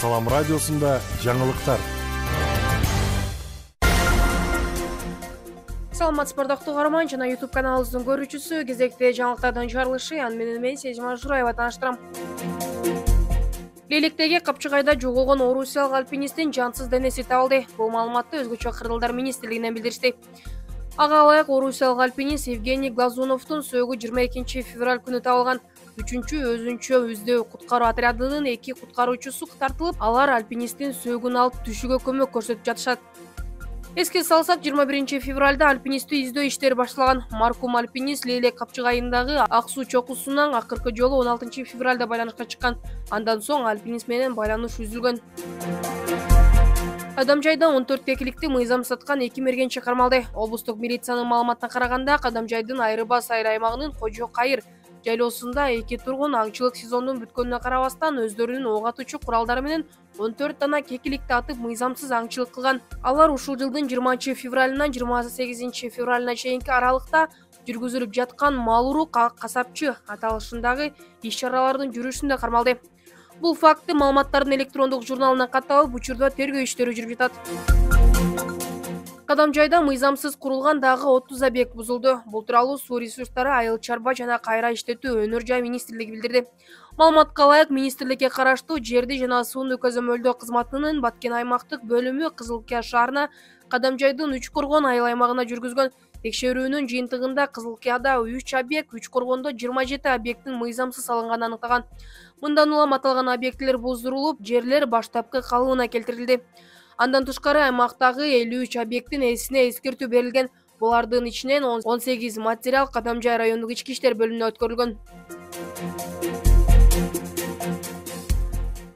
Салам радиосунда жаңылыктар. Саламатсызбы ардактуу каарман жана YouTube каналыбыздын көрүүчүсү. Кезекте жаңылыктардын чыгарылышы менен мен Сезим Ажураева тааныштырам. Лейлектеги Капчыгайда жоголгон орусиялык альпинисттин жансыз денеси табылды. Бул маалыматты Өзгөчө Кырдалдар министрлигинен билдиришти. Ага ылайык орусиялык альпинист Евгений Глазуновдун сөөгү 22 февраль күнү табылган. Өзүнчө издөө куткаруу отрядынын 2 куткаруучусу тартылып, алар альпинисттин сөөгүн алып түшүүгө көмөк көрсөтүп жатышат. Эске салсак, 21 февралда альпинистти издөө иштери башталган. Маркум альпинист Лейлек Капчыгайындагы Ак суу чокусунан акыркы жолу 16 февралда байланышка чыккан. Андан соң альпинист менен байланыш үзүлгөн. Кадамжайда 14 кекиликти мыйзам саткан 2 мергенчи кармалды. Облустук милициянын маалыматына караганда, Кадамжайдын Айрыбас айыл аймагынын Кожо Кайыр жайлоосунда 2 тургун аңчылык сезондун бүткөнүнө карабастан өздөрүнүн ок атуучу куралдары менен 14 дана кекиликти атып мыйзамсыз аңчылык кылган. Алар ушул жылдын 20 февралынан 28 февралына чейинки аралыкта жүргүзүлүп жаткан мал уруу касапчы аталышындагы иш-чаралардын жүрүшүндө кармалды. Бул факты маалыматтардын электрондук журналына катталып, учурда тергөө иштери жүрүп жатат. Кадамжайда мыйзамсыз курулган дагы 30 объект бузулду. Бул тууралуу Суу ресурстары, айыл чарба жана кайра иштетүү өнөр жай министрлиги билдирди. Маалыматка ылайык, министрликке караштуу жерди жана сууну көзөмөлдөө кызматынын Баткен аймактык бөлүмү Кызылкия шаарына Кадамжайдын 3 коргон айыл аймагына жүргүзгөн. Текшерүүнүн жыйынтыгында Кызылкияда 3 объект, 3 коргондо 27 объекттин мыйзамсыз салынганы аныктаган. Мындан улам аталган объектилер боздурулуп, жерлер баштапкы калыбына келтирилди. Андан тышкары аймактагы 53 объекттин ээсине эскертүү берилген. Булардын ичинен 18 материал Кадамжай райондук ички иштер бөлүмүнө өткөрүлгөн.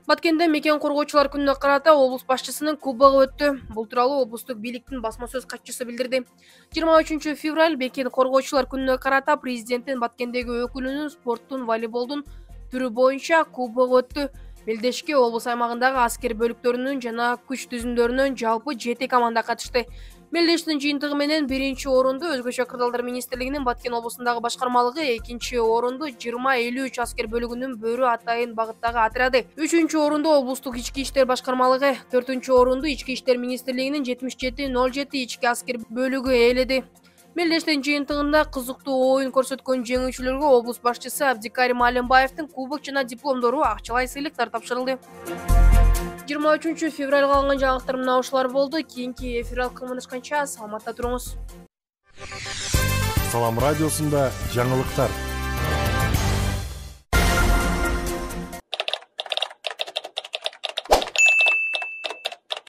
Баткенде мекен коргоочулар күнүнө карата облус башчысынын кубогу өттү. Бул тууралуу облустук бийликтин басма сөз катчысы билдирди. 23 февраль мекен коргоочулар күнүнө карата президенттин Баткендеги өкүлүнүн спорттун волейболдун түрү боюнча кубогу өттү. Мелдешке облус аймагындагы аскер бөлүктөрүнүн жана күч түзүмдөрүнөн жалпы 7 команда катышты. Мелдештин жыйынтыгы менен 1 орунду Өзгөчө Кырдалдар министрлигинин Баткен облусундагы башкармалыгы, 2 орунду 20-53 аскер бөлүгүнүн Бөрү Атайын багыттагы отряды, 3 орунду облустук ички иштер башкармалыгы, 4 орунду Ички иштер министрлигинин 7707 ички аскер бөлүгү ээледи. Мелдештин жыйынтыгында кызыктуу оюн көрсөткөн жеңүүчүлөргө облус башчысы Абдикарим Алимбаевдин кубок жана дипломдору, акчалай сыйлыктар тапшырылды. 23 февралга алынган жаңылыктар мына ушулар болду. Кийинки эфир алкымындашканча саламатта туруңуз. Салам радиосунда жаңылыктар.